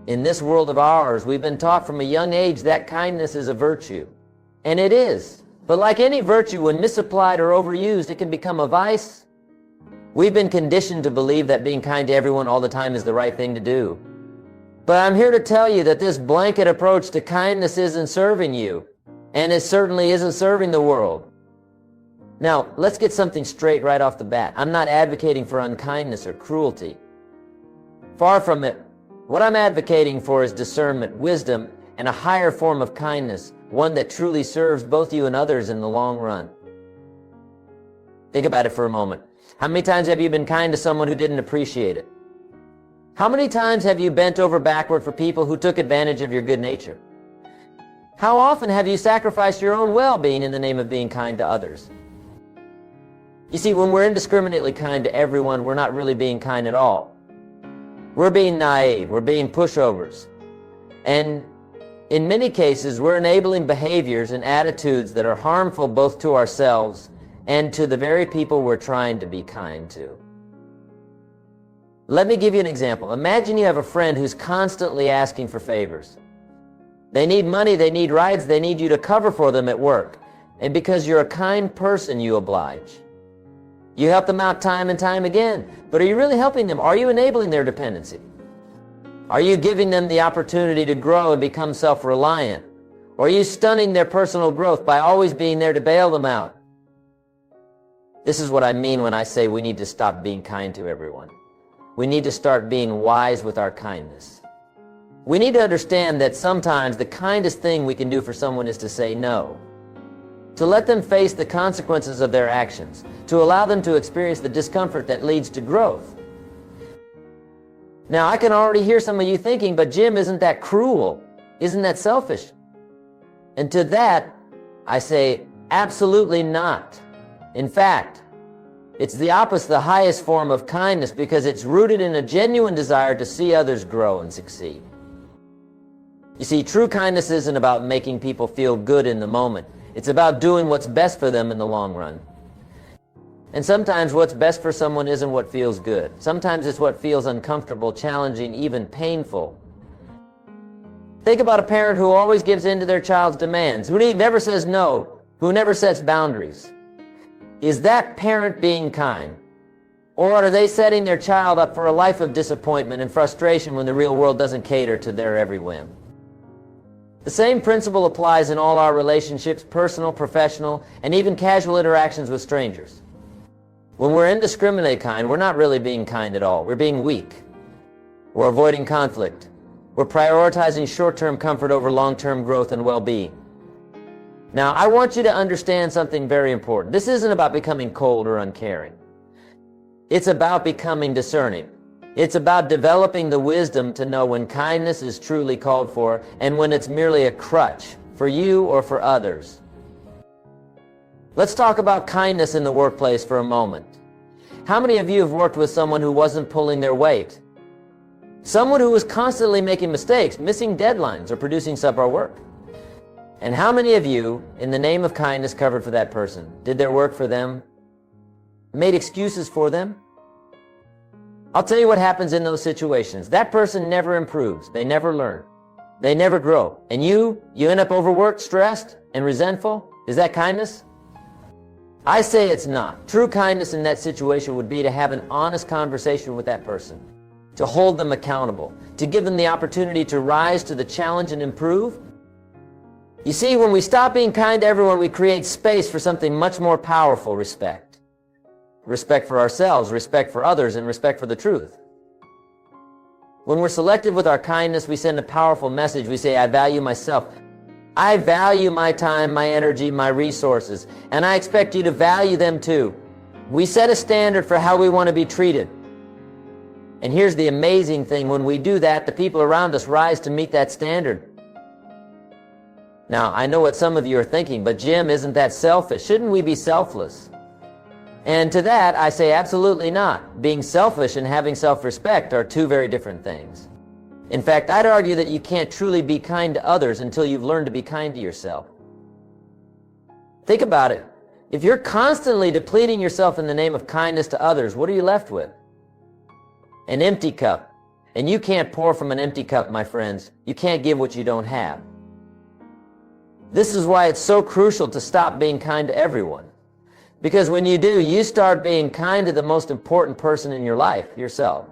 In this world of ours, we've been taught from a young age that kindness is a virtue. And it is. But like any virtue, when misapplied or overused, it can become a vice. We've been conditioned to believe that being kind to everyone all the time is the right thing to do. But I'm here to tell you that this blanket approach to kindness isn't serving you, and it certainly isn't serving the world. Now, let's get something straight right off the bat. I'm not advocating for unkindness or cruelty. Far from it. What I'm advocating for is discernment, wisdom, and a higher form of kindness, one that truly serves both you and others in the long run. Think about it for a moment. How many times have you been kind to someone who didn't appreciate it? How many times have you bent over backward for people who took advantage of your good nature? How often have you sacrificed your own well-being in the name of being kind to others? You see, when we're indiscriminately kind to everyone, we're not really being kind at all. We're being naive, we're being pushovers. And in many cases, we're enabling behaviors and attitudes that are harmful both to ourselves and to the very people we're trying to be kind to. Let me give you an example. Imagine you have a friend who's constantly asking for favors. They need money, they need rides, they need you to cover for them at work. And because you're a kind person, you oblige. You help them out time and time again. But are you really helping them? Are you enabling their dependency? Are you giving them the opportunity to grow and become self-reliant? Or are you stunning their personal growth by always being there to bail them out? This is what I mean when I say we need to stop being kind to everyone. We need to start being wise with our kindness. We need to understand that sometimes the kindest thing we can do for someone is to say no. To let them face the consequences of their actions. To allow them to experience the discomfort that leads to growth. Now, I can already hear some of you thinking, but Jim, isn't that cruel? Isn't that selfish? And to that, I say, absolutely not. In fact, it's the opposite, the highest form of kindness, because it's rooted in a genuine desire to see others grow and succeed. You see, true kindness isn't about making people feel good in the moment. It's about doing what's best for them in the long run. And sometimes what's best for someone isn't what feels good. Sometimes it's what feels uncomfortable, challenging, even painful. Think about a parent who always gives in to their child's demands, who never says no, who never sets boundaries. Is that parent being kind? Or are they setting their child up for a life of disappointment and frustration when the real world doesn't cater to their every whim? The same principle applies in all our relationships, personal, professional, and even casual interactions with strangers. When we're indiscriminately kind, we're not really being kind at all. We're being weak. We're avoiding conflict. We're prioritizing short-term comfort over long-term growth and well-being. Now, I want you to understand something very important. This isn't about becoming cold or uncaring. It's about becoming discerning. It's about developing the wisdom to know when kindness is truly called for and when it's merely a crutch for you or for others. Let's talk about kindness in the workplace for a moment. How many of you have worked with someone who wasn't pulling their weight? Someone who was constantly making mistakes, missing deadlines, or producing subpar work? And how many of you, in the name of kindness, covered for that person, did their work for them, made excuses for them? I'll tell you what happens in those situations. That person never improves. They never learn. They never grow. And you end up overworked, stressed, and resentful. Is that kindness? I say it's not. True kindness in that situation would be to have an honest conversation with that person, to hold them accountable, to give them the opportunity to rise to the challenge and improve. You see, when we stop being kind to everyone, we create space for something much more powerful: respect. Respect for ourselves, respect for others, and respect for the truth. When we're selective with our kindness, we send a powerful message. We say, I value myself. I value my time, my energy, my resources, and I expect you to value them too. We set a standard for how we want to be treated. And here's the amazing thing. When we do that, the people around us rise to meet that standard. Now, I know what some of you are thinking, but Jim, isn't that selfish? Shouldn't we be selfless? And to that, I say absolutely not. Being selfish and having self-respect are two very different things. In fact, I'd argue that you can't truly be kind to others until you've learned to be kind to yourself. Think about it. If you're constantly depleting yourself in the name of kindness to others, what are you left with? An empty cup, And you can't pour from an empty cup, my friends. You can't give what you don't have. This is why it's so crucial to stop being kind to everyone. Because when you do, you start being kind to the most important person in your life, yourself.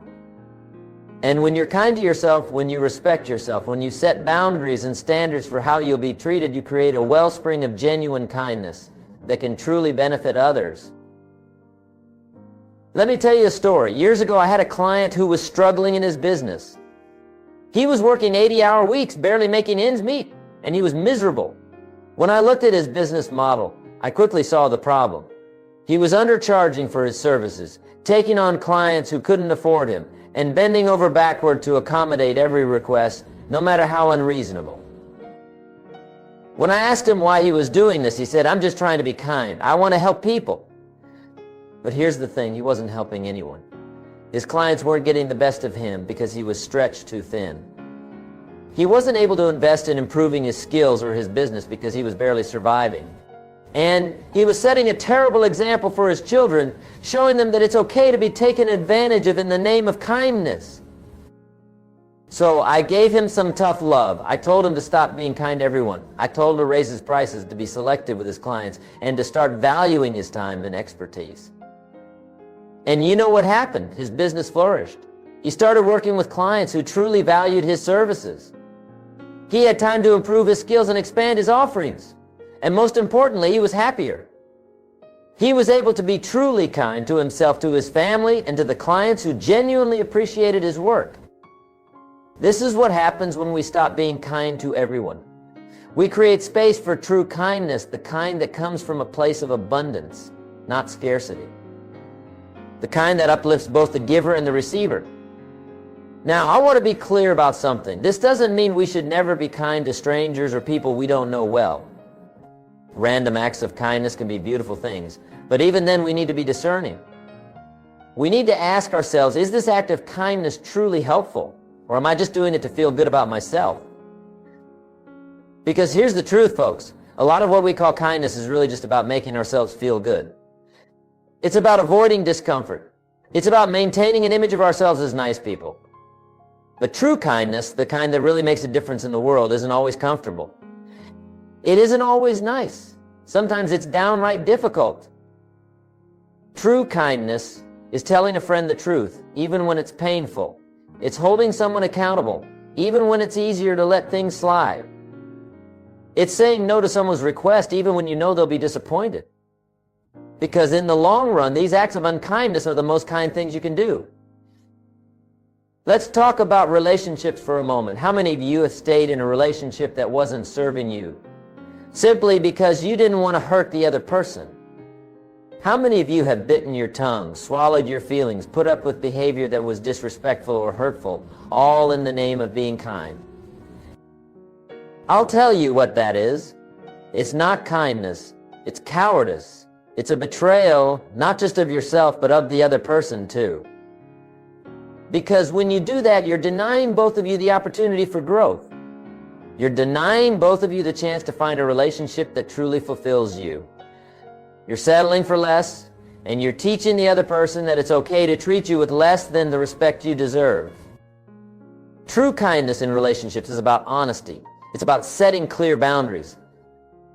And when you're kind to yourself, when you respect yourself, when you set boundaries and standards for how you'll be treated, you create a wellspring of genuine kindness that can truly benefit others. Let me tell you a story. Years ago, I had a client who was struggling in his business. He was working 80-hour weeks, barely making ends meet, and he was miserable. When I looked at his business model, I quickly saw the problem. He was undercharging for his services, taking on clients who couldn't afford him, and bending over backward to accommodate every request, no matter how unreasonable. When I asked him why he was doing this, he said, "I'm just trying to be kind. I want to help people." But here's the thing, he wasn't helping anyone. His clients weren't getting the best of him because he was stretched too thin. He wasn't able to invest in improving his skills or his business because he was barely surviving. And he was setting a terrible example for his children, showing them that it's okay to be taken advantage of in the name of kindness. So I gave him some tough love. I told him to stop being kind to everyone. I told him to raise his prices, to be selective with his clients, and to start valuing his time and expertise. And you know what happened? His business flourished. He started working with clients who truly valued his services. He had time to improve his skills and expand his offerings. And most importantly, he was happier. He was able to be truly kind to himself, to his family, and to the clients who genuinely appreciated his work. This is what happens when we stop being kind to everyone. We create space for true kindness, the kind that comes from a place of abundance, not scarcity. The kind that uplifts both the giver and the receiver. Now, I want to be clear about something. This doesn't mean we should never be kind to strangers or people we don't know well. Random acts of kindness can be beautiful things, but even then we need to be discerning. We need to ask ourselves, is this act of kindness truly helpful? Or am I just doing it to feel good about myself? Because here's the truth, folks. A lot of what we call kindness is really just about making ourselves feel good. It's about avoiding discomfort. It's about maintaining an image of ourselves as nice people. But true kindness, the kind that really makes a difference in the world, isn't always comfortable. It isn't always nice. Sometimes it's downright difficult. True kindness is telling a friend the truth, even when it's painful. It's holding someone accountable, even when it's easier to let things slide. It's saying no to someone's request, even when you know they'll be disappointed. Because in the long run, these acts of unkindness are the most kind things you can do. Let's talk about relationships for a moment. How many of you have stayed in a relationship that wasn't serving you, simply because you didn't want to hurt the other person? How many of you have bitten your tongue, swallowed your feelings, put up with behavior that was disrespectful or hurtful, all in the name of being kind? I'll tell you what that is. It's not kindness. It's cowardice. It's a betrayal, not just of yourself, but of the other person too. Because when you do that, you're denying both of you the opportunity for growth. You're denying both of you the chance to find a relationship that truly fulfills you. You're settling for less, and you're teaching the other person that it's okay to treat you with less than the respect you deserve. True kindness in relationships is about honesty. It's about setting clear boundaries.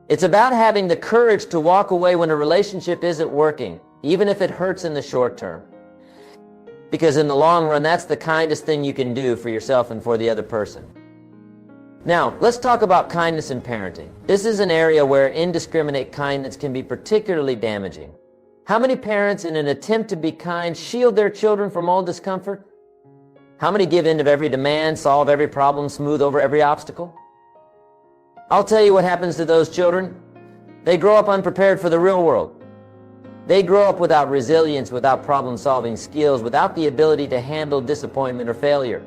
It's about having the courage to walk away when a relationship isn't working, even if it hurts in the short term. Because in the long run, that's the kindest thing you can do for yourself and for the other person. Now, let's talk about kindness in parenting. This is an area where indiscriminate kindness can be particularly damaging. How many parents, in an attempt to be kind, shield their children from all discomfort? How many give in to every demand, solve every problem, smooth over every obstacle? I'll tell you what happens to those children. They grow up unprepared for the real world. They grow up without resilience, without problem-solving skills, without the ability to handle disappointment or failure.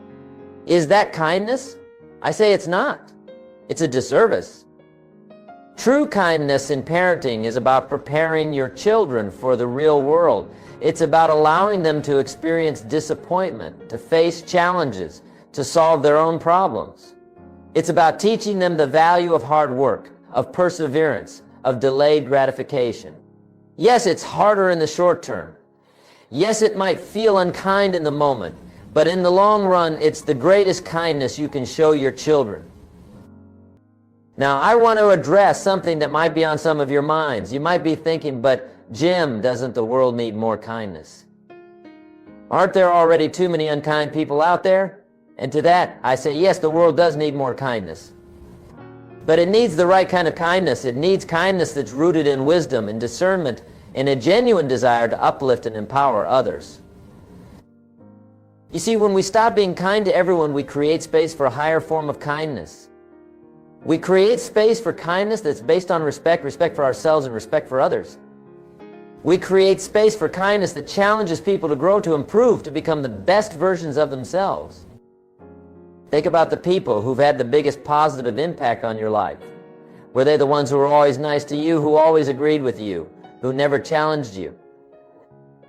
Is that kindness? I say it's not. It's a disservice. True kindness in parenting is about preparing your children for the real world. It's about allowing them to experience disappointment, to face challenges, to solve their own problems. It's about teaching them the value of hard work, of perseverance, of delayed gratification. Yes, it's harder in the short term. Yes, it might feel unkind in the moment, But in the long run, it's the greatest kindness you can show your children. Now, I want to address something that might be on some of your minds. You might be thinking, but Jim, doesn't the world need more kindness? Aren't there already too many unkind people out there? And to that, I say, yes, the world does need more kindness. But it needs the right kind of kindness. It needs kindness that's rooted in wisdom and discernment and a genuine desire to uplift and empower others. You see, when we stop being kind to everyone, we create space for a higher form of kindness. We create space for kindness that's based on respect, respect for ourselves and respect for others. We create space for kindness that challenges people to grow, to improve, to become the best versions of themselves. Think about the people who've had the biggest positive impact on your life. Were they the ones who were always nice to you, who always agreed with you, who never challenged you?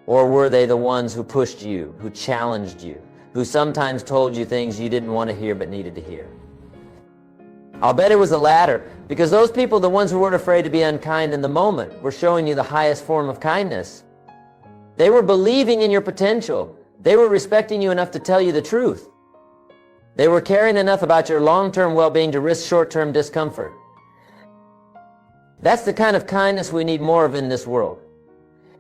Or were they the ones who pushed you, who challenged you, who sometimes told you things you didn't want to hear but needed to hear? I'll bet it was the latter, because those people, the ones who weren't afraid to be unkind in the moment, were showing you the highest form of kindness. They were believing in your potential. They were respecting you enough to tell you the truth. They were caring enough about your long-term well-being to risk short-term discomfort. That's the kind of kindness we need more of in this world.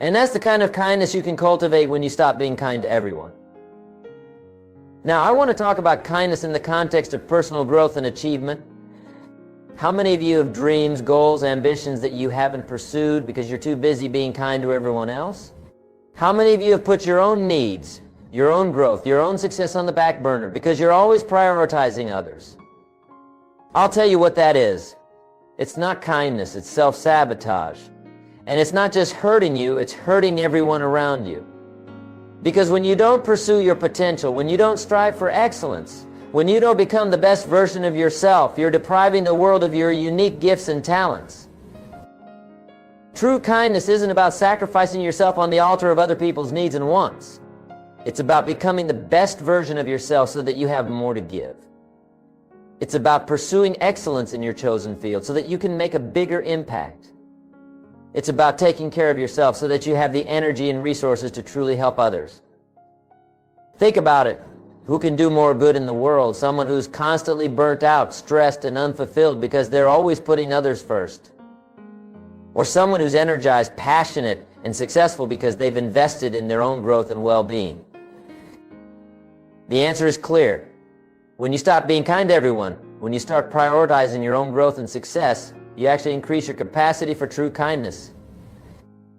And that's the kind of kindness you can cultivate when you stop being kind to everyone. Now, I want to talk about kindness in the context of personal growth and achievement. How many of you have dreams, goals, ambitions that you haven't pursued because you're too busy being kind to everyone else? How many of you have put your own needs, your own growth, your own success on the back burner because you're always prioritizing others? I'll tell you what that is. It's not kindness, it's self-sabotage. And it's not just hurting you, it's hurting everyone around you. Because when you don't pursue your potential, when you don't strive for excellence, when you don't become the best version of yourself, you're depriving the world of your unique gifts and talents. True kindness isn't about sacrificing yourself on the altar of other people's needs and wants. It's about becoming the best version of yourself so that you have more to give. It's about pursuing excellence in your chosen field so that you can make a bigger impact. It's about taking care of yourself so that you have the energy and resources to truly help others. Think about it. Who can do more good in the world? Someone who's constantly burnt out, stressed, and unfulfilled because they're always putting others first. Or someone who's energized, passionate, and successful because they've invested in their own growth and well-being. The answer is clear. When you stop being kind to everyone, when you start prioritizing your own growth and success, you actually increase your capacity for true kindness.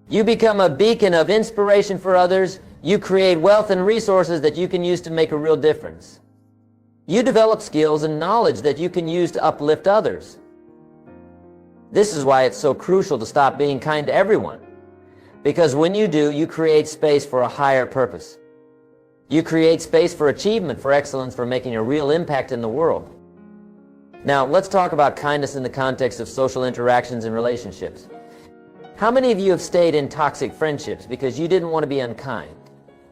You become a beacon of inspiration for others. You create wealth and resources that you can use to make a real difference. You develop skills and knowledge that you can use to uplift others. This is why it's so crucial to stop being kind to everyone. Because when you do, you create space for a higher purpose. You create space for achievement, for excellence, for making a real impact in the world. Now, let's talk about kindness in the context of social interactions and relationships. How many of you have stayed in toxic friendships because you didn't want to be unkind?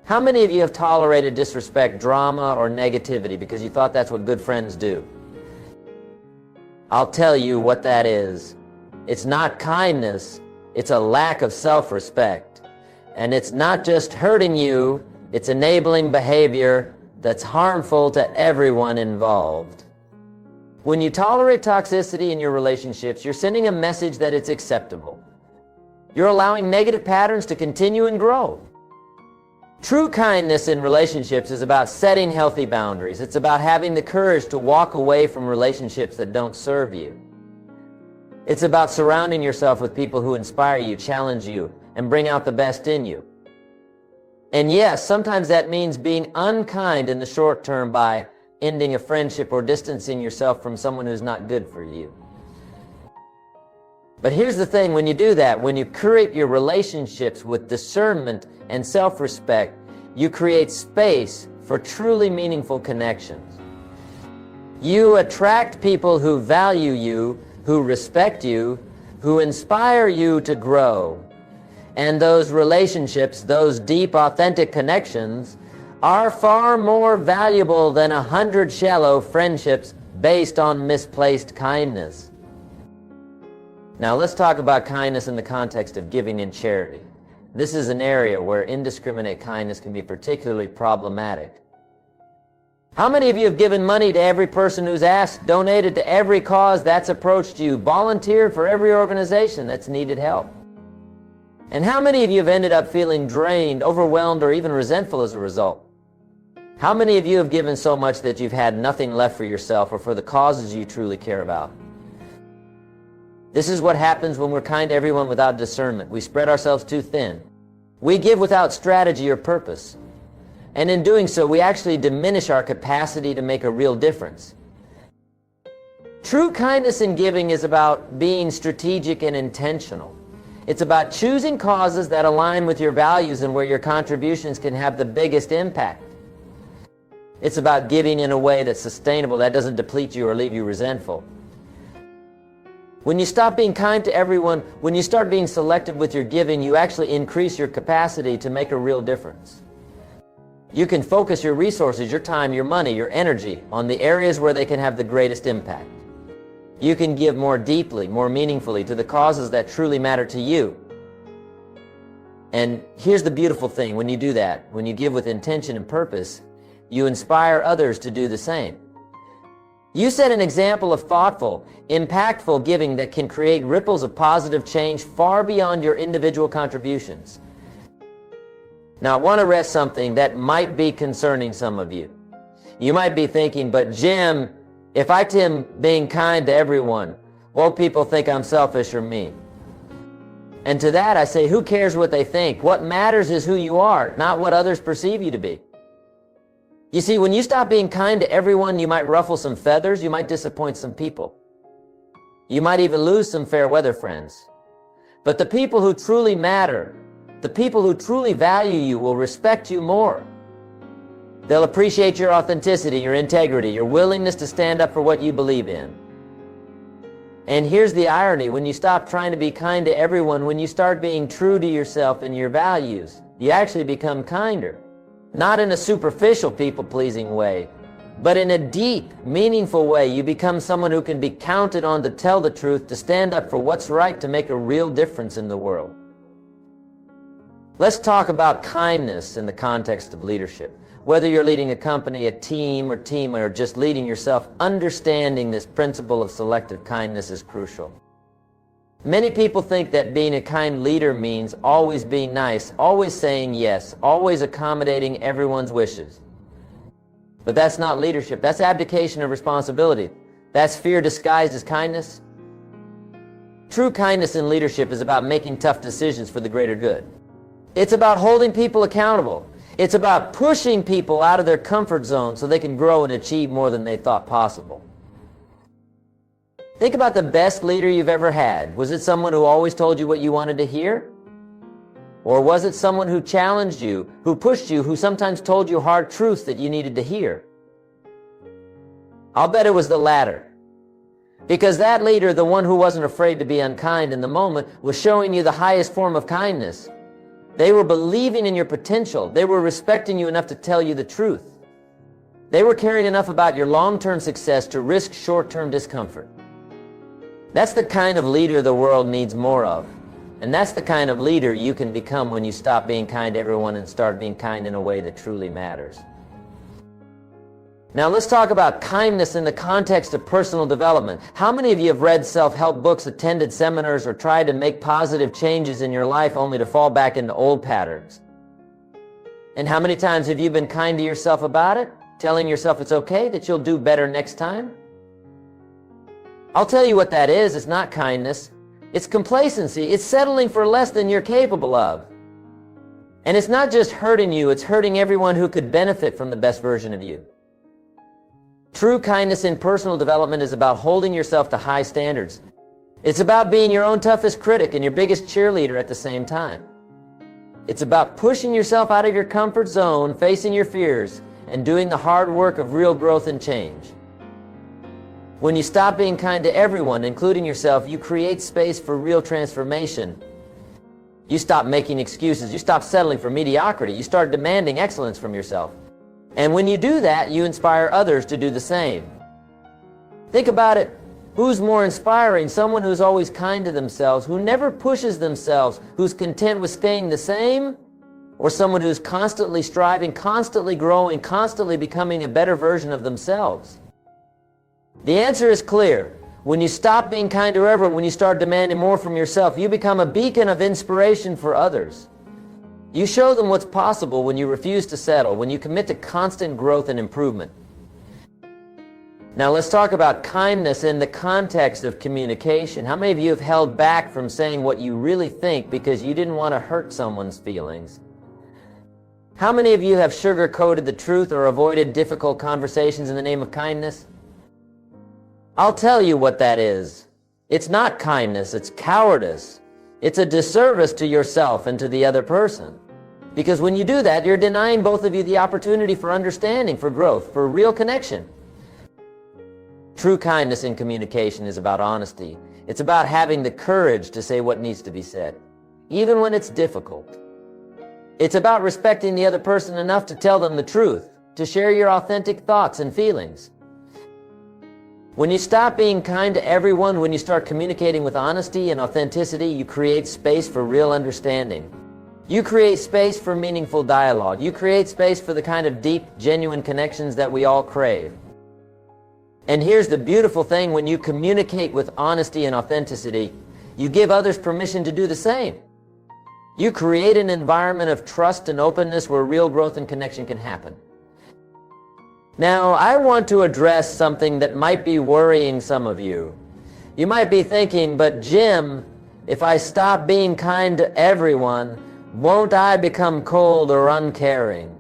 How many of you have tolerated disrespect, drama, or negativity because you thought that's what good friends do? I'll tell you what that is. It's not kindness, it's a lack of self-respect. And it's not just hurting you, it's enabling behavior that's harmful to everyone involved. When you tolerate toxicity in your relationships, you're sending a message that it's acceptable. You're allowing negative patterns to continue and grow. True kindness in relationships is about setting healthy boundaries. It's about having the courage to walk away from relationships that don't serve you. It's about surrounding yourself with people who inspire you, challenge you, and bring out the best in you. And yes, sometimes that means being unkind in the short term by ending a friendship or distancing yourself from someone who's not good for you. But here's the thing, when you do that, when you curate your relationships with discernment and self-respect, you create space for truly meaningful connections. You attract people who value you, who respect you, who inspire you to grow. And those relationships, those deep, authentic connections, are far more valuable than 100 shallow friendships based on misplaced kindness. Now let's talk about kindness in the context of giving and charity. This is an area where indiscriminate kindness can be particularly problematic. How many of you have given money to every person who's asked, donated to every cause that's approached you, volunteered for every organization that's needed help? And how many of you have ended up feeling drained, overwhelmed, or even resentful as a result? How many of you have given so much that you've had nothing left for yourself or for the causes you truly care about? This is what happens when we're kind to everyone without discernment. We spread ourselves too thin. We give without strategy or purpose. And in doing so, we actually diminish our capacity to make a real difference. True kindness in giving is about being strategic and intentional. It's about choosing causes that align with your values and where your contributions can have the biggest impact. It's about giving in a way that's sustainable, that doesn't deplete you or leave you resentful. When you stop being kind to everyone, when you start being selective with your giving, you actually increase your capacity to make a real difference. You can focus your resources, your time, your money, your energy on the areas where they can have the greatest impact. You can give more deeply, more meaningfully to the causes that truly matter to you. And here's the beautiful thing, when you do that, when you give with intention and purpose, you inspire others to do the same. You set an example of thoughtful, impactful giving that can create ripples of positive change far beyond your individual contributions. Now, I want to address something that might be concerning some of you. You might be thinking, but Jim, if I am being kind to everyone, won't people think I'm selfish or mean? And to that I say, who cares what they think? What matters is who you are, not what others perceive you to be. You see, when you stop being kind to everyone, you might ruffle some feathers, you might disappoint some people. You might even lose some fair weather friends. But the people who truly matter, the people who truly value you will respect you more. They'll appreciate your authenticity, your integrity, your willingness to stand up for what you believe in. And here's the irony, when you stop trying to be kind to everyone, when you start being true to yourself and your values, you actually become kinder. Not in a superficial, people-pleasing way, but in a deep, meaningful way. You become someone who can be counted on to tell the truth, to stand up for what's right, to make a real difference in the world. Let's talk about kindness in the context of leadership. Whether you're leading a company, a team, or just leading yourself, understanding this principle of selective kindness is crucial. Many people think that being a kind leader means always being nice, always saying yes, always accommodating everyone's wishes. But that's not leadership. That's abdication of responsibility. That's fear disguised as kindness. True kindness in leadership is about making tough decisions for the greater good. It's about holding people accountable. It's about pushing people out of their comfort zone so they can grow and achieve more than they thought possible. Think about the best leader you've ever had. Was it someone who always told you what you wanted to hear? Or was it someone who challenged you, who pushed you, who sometimes told you hard truths that you needed to hear? I'll bet it was the latter. Because that leader, the one who wasn't afraid to be unkind in the moment, was showing you the highest form of kindness. They were believing in your potential. They were respecting you enough to tell you the truth. They were caring enough about your long-term success to risk short-term discomfort. That's the kind of leader the world needs more of. And that's the kind of leader you can become when you stop being kind to everyone and start being kind in a way that truly matters. Now let's talk about kindness in the context of personal development. How many of you have read self-help books, attended seminars, or tried to make positive changes in your life only to fall back into old patterns? And how many times have you been kind to yourself about it, telling yourself it's okay, that you'll do better next time? I'll tell you what that is. It's not kindness. It's complacency. It's settling for less than you're capable of. And it's not just hurting you, it's hurting everyone who could benefit from the best version of you. True kindness in personal development is about holding yourself to high standards. It's about being your own toughest critic and your biggest cheerleader at the same time. It's about pushing yourself out of your comfort zone, facing your fears, and doing the hard work of real growth and change. When you stop being kind to everyone, including yourself, you create space for real transformation. You stop making excuses. You stop settling for mediocrity. You start demanding excellence from yourself. And when you do that, you inspire others to do the same. Think about it. Who's more inspiring? Someone who's always kind to themselves, who never pushes themselves, who's content with staying the same? or someone who's constantly striving, constantly growing, constantly becoming a better version of themselves? The answer is clear. When you stop being kind to everyone, when you start demanding more from yourself, you become a beacon of inspiration for others. You show them what's possible when you refuse to settle, when you commit to constant growth and improvement. Now let's talk about kindness in the context of communication. How many of you have held back from saying what you really think because you didn't want to hurt someone's feelings? How many of you have sugar-coated the truth or avoided difficult conversations in the name of kindness? I'll tell you what that is. It's not kindness, it's cowardice. It's a disservice to yourself and to the other person. Because when you do that, you're denying both of you the opportunity for understanding, for growth, for real connection. True kindness in communication is about honesty. It's about having the courage to say what needs to be said, even when it's difficult. It's about respecting the other person enough to tell them the truth, to share your authentic thoughts and feelings. When you stop being kind to everyone, when you start communicating with honesty and authenticity, you create space for real understanding. You create space for meaningful dialogue. You create space for the kind of deep, genuine connections that we all crave. And here's the beautiful thing: when you communicate with honesty and authenticity, you give others permission to do the same. You create an environment of trust and openness where real growth and connection can happen. Now, I want to address something that might be worrying some of you. You might be thinking, but Jim, if I stop being kind to everyone, won't I become cold or uncaring?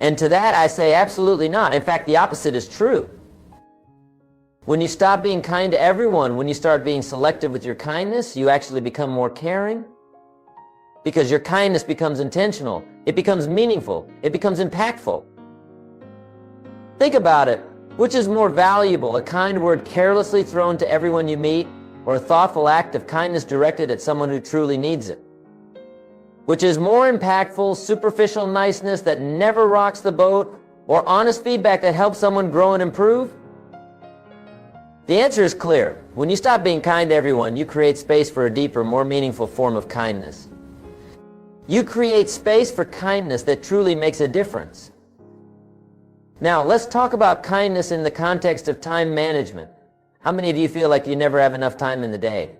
And to that I say absolutely not. In fact, the opposite is true. When you stop being kind to everyone, when you start being selective with your kindness, you actually become more caring, because your kindness becomes intentional, it becomes meaningful, it becomes impactful. Think about it. Which is more valuable, a kind word carelessly thrown to everyone you meet, or a thoughtful act of kindness directed at someone who truly needs it? Which is more impactful, superficial niceness that never rocks the boat, or honest feedback that helps someone grow and improve? The answer is clear. When you stop being kind to everyone, you create space for a deeper, more meaningful form of kindness. You create space for kindness that truly makes a difference. Now, let's talk about kindness in the context of time management. How many of you feel like you never have enough time in the day?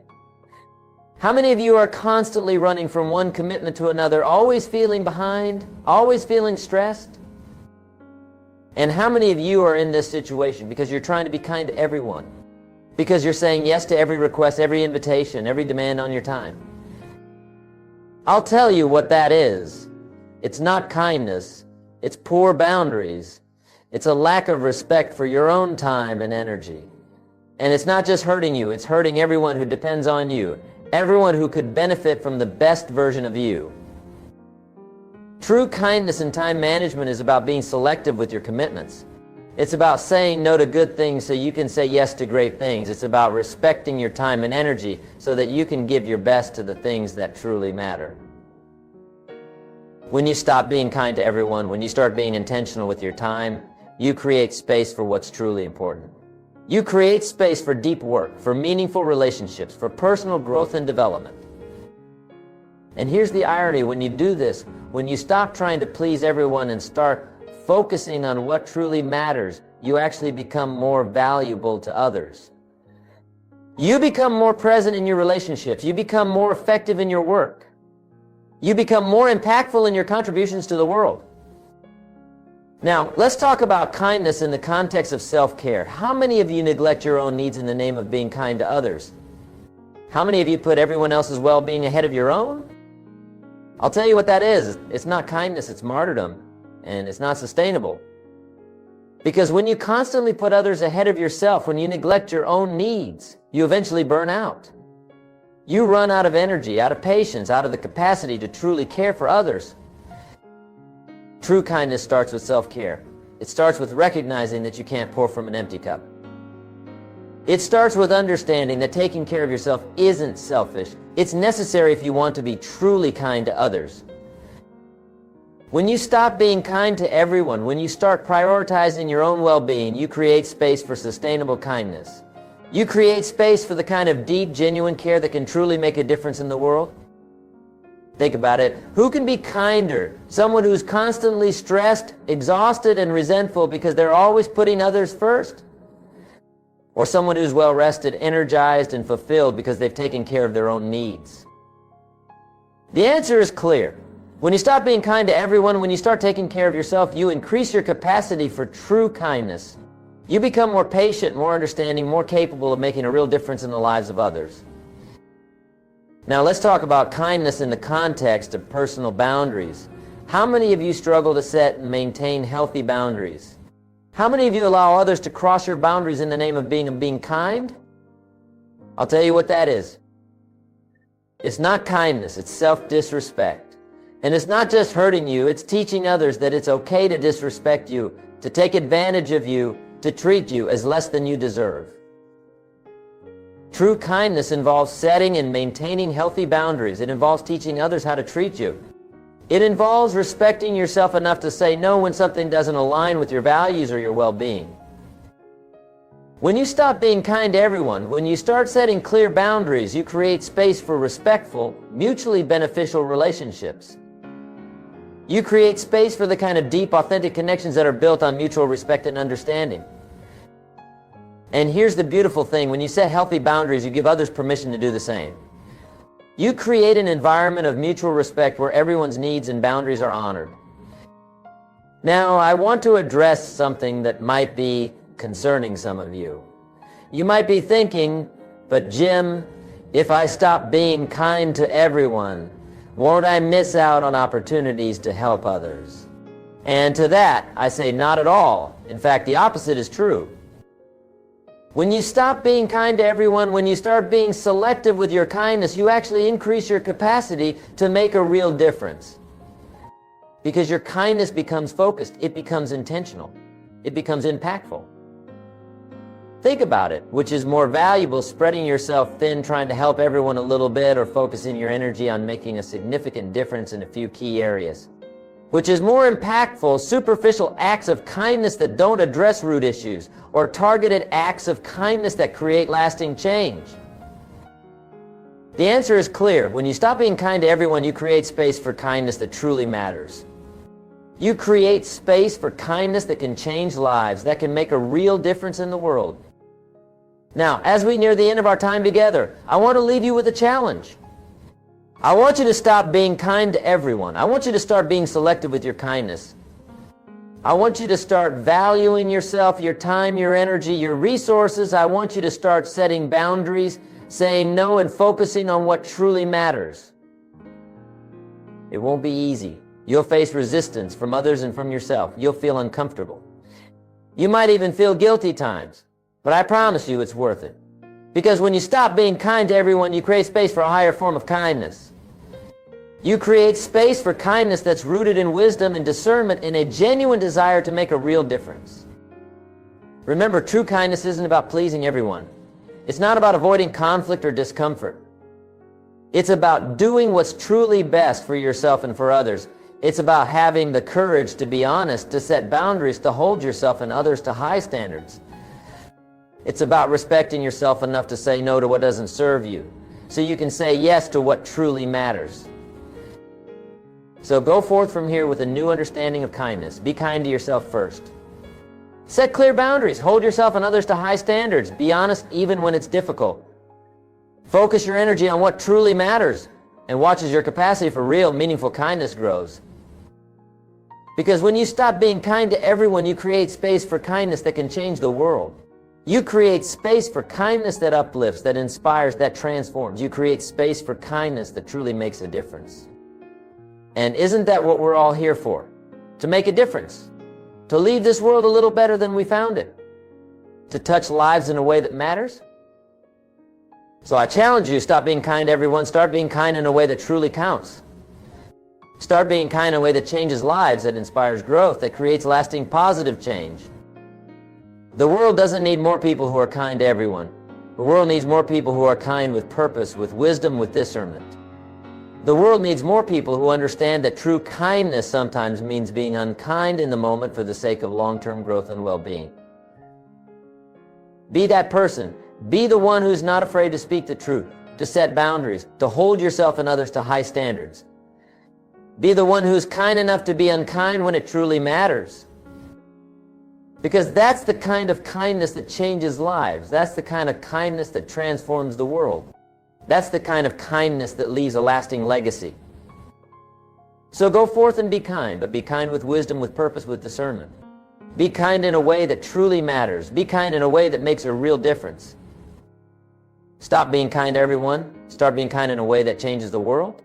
How many of you are constantly running from one commitment to another, always feeling behind, always feeling stressed? And how many of you are in this situation because you're trying to be kind to everyone? Because you're saying yes to every request, every invitation, every demand on your time? I'll tell you what that is. It's not kindness. It's poor boundaries. It's a lack of respect for your own time and energy. And it's not just hurting you, it's hurting everyone who depends on you, everyone who could benefit from the best version of you. True kindness in time management is about being selective with your commitments. It's about saying no to good things so you can say yes to great things. It's about respecting your time and energy so that you can give your best to the things that truly matter. When you stop being kind to everyone, when you start being intentional with your time, you create space for what's truly important. You create space for deep work, for meaningful relationships, for personal growth and development. And here's the irony: when you do this, when you stop trying to please everyone and start focusing on what truly matters, you actually become more valuable to others. You become more present in your relationships. You become more effective in your work. You become more impactful in your contributions to the world. Now, let's talk about kindness in the context of self-care. How many of you neglect your own needs in the name of being kind to others? How many of you put everyone else's well-being ahead of your own? I'll tell you what that is. It's not kindness, it's martyrdom, and it's not sustainable. Because when you constantly put others ahead of yourself, when you neglect your own needs, you eventually burn out. You run out of energy, out of patience, out of the capacity to truly care for others. True kindness starts with self-care. It starts with recognizing that you can't pour from an empty cup. It starts with understanding that taking care of yourself isn't selfish. It's necessary if you want to be truly kind to others. When you stop being kind to everyone, when you start prioritizing your own well-being, you create space for sustainable kindness. You create space for the kind of deep, genuine care that can truly make a difference in the world. Think about it. Who can be kinder? Someone who's constantly stressed, exhausted, and resentful because they're always putting others first? Or someone who's well rested, energized, and fulfilled because they've taken care of their own needs? The answer is clear. When you stop being kind to everyone, when you start taking care of yourself, you increase your capacity for true kindness. You become more patient, more understanding, more capable of making a real difference in the lives of others. Now let's talk about kindness in the context of personal boundaries. How many of you struggle to set and maintain healthy boundaries? How many of you allow others to cross your boundaries in the name of being kind? I'll tell you what that is. It's not kindness, it's self-disrespect. And it's not just hurting you, it's teaching others that it's okay to disrespect you, to take advantage of you, to treat you as less than you deserve. True kindness involves setting and maintaining healthy boundaries. It involves teaching others how to treat you. It involves respecting yourself enough to say no when something doesn't align with your values or your well-being. When you stop being kind to everyone, when you start setting clear boundaries, you create space for respectful, mutually beneficial relationships. You create space for the kind of deep, authentic connections that are built on mutual respect and understanding. And here's the beautiful thing, when you set healthy boundaries, you give others permission to do the same. You create an environment of mutual respect where everyone's needs and boundaries are honored. Now, I want to address something that might be concerning some of you. You might be thinking, but Jim, if I stop being kind to everyone, won't I miss out on opportunities to help others? And to that, I say not at all. In fact, the opposite is true. When you stop being kind to everyone, when you start being selective with your kindness, you actually increase your capacity to make a real difference. Because your kindness becomes focused, it becomes intentional, it becomes impactful. Think about it. Which is more valuable, spreading yourself thin, trying to help everyone a little bit, or focusing your energy on making a significant difference in a few key areas? Which is more impactful, superficial acts of kindness that don't address root issues, or targeted acts of kindness that create lasting change? The answer is clear. When you stop being kind to everyone, you create space for kindness that truly matters. You create space for kindness that can change lives, that can make a real difference in the world. Now, as we near the end of our time together, I want to leave you with a challenge. I want you to stop being kind to everyone. I want you to start being selective with your kindness. I want you to start valuing yourself, your time, your energy, your resources. I want you to start setting boundaries, saying no, and focusing on what truly matters. It won't be easy. You'll face resistance from others and from yourself. You'll feel uncomfortable. You might even feel guilty times, but I promise you it's worth it. Because when you stop being kind to everyone, you create space for a higher form of kindness. You create space for kindness that's rooted in wisdom and discernment and a genuine desire to make a real difference. Remember, true kindness isn't about pleasing everyone. It's not about avoiding conflict or discomfort. It's about doing what's truly best for yourself and for others. It's about having the courage to be honest, to set boundaries, to hold yourself and others to high standards. It's about respecting yourself enough to say no to what doesn't serve you, so you can say yes to what truly matters. So go forth from here with a new understanding of kindness. Be kind to yourself first. Set clear boundaries. Hold yourself and others to high standards. Be honest even when it's difficult. Focus your energy on what truly matters, and watch as your capacity for real, meaningful kindness grows. Because when you stop being kind to everyone, you create space for kindness that can change the world. You create space for kindness that uplifts, that inspires, that transforms. You create space for kindness that truly makes a difference. And isn't that what we're all here for? To make a difference. To leave this world a little better than we found it. To touch lives in a way that matters. So I challenge you, stop being kind to everyone. Start being kind in a way that truly counts. Start being kind in a way that changes lives, that inspires growth, that creates lasting positive change. The world doesn't need more people who are kind to everyone. The world needs more people who are kind with purpose, with wisdom, with discernment. The world needs more people who understand that true kindness sometimes means being unkind in the moment for the sake of long-term growth and well-being. Be that person. Be the one who's not afraid to speak the truth, to set boundaries, to hold yourself and others to high standards. Be the one who's kind enough to be unkind when it truly matters. Because that's the kind of kindness that changes lives. That's the kind of kindness that transforms the world. That's the kind of kindness that leaves a lasting legacy. So go forth and be kind, but be kind with wisdom, with purpose, with discernment. Be kind in a way that truly matters. Be kind in a way that makes a real difference. Stop being kind to everyone. Start being kind in a way that changes the world.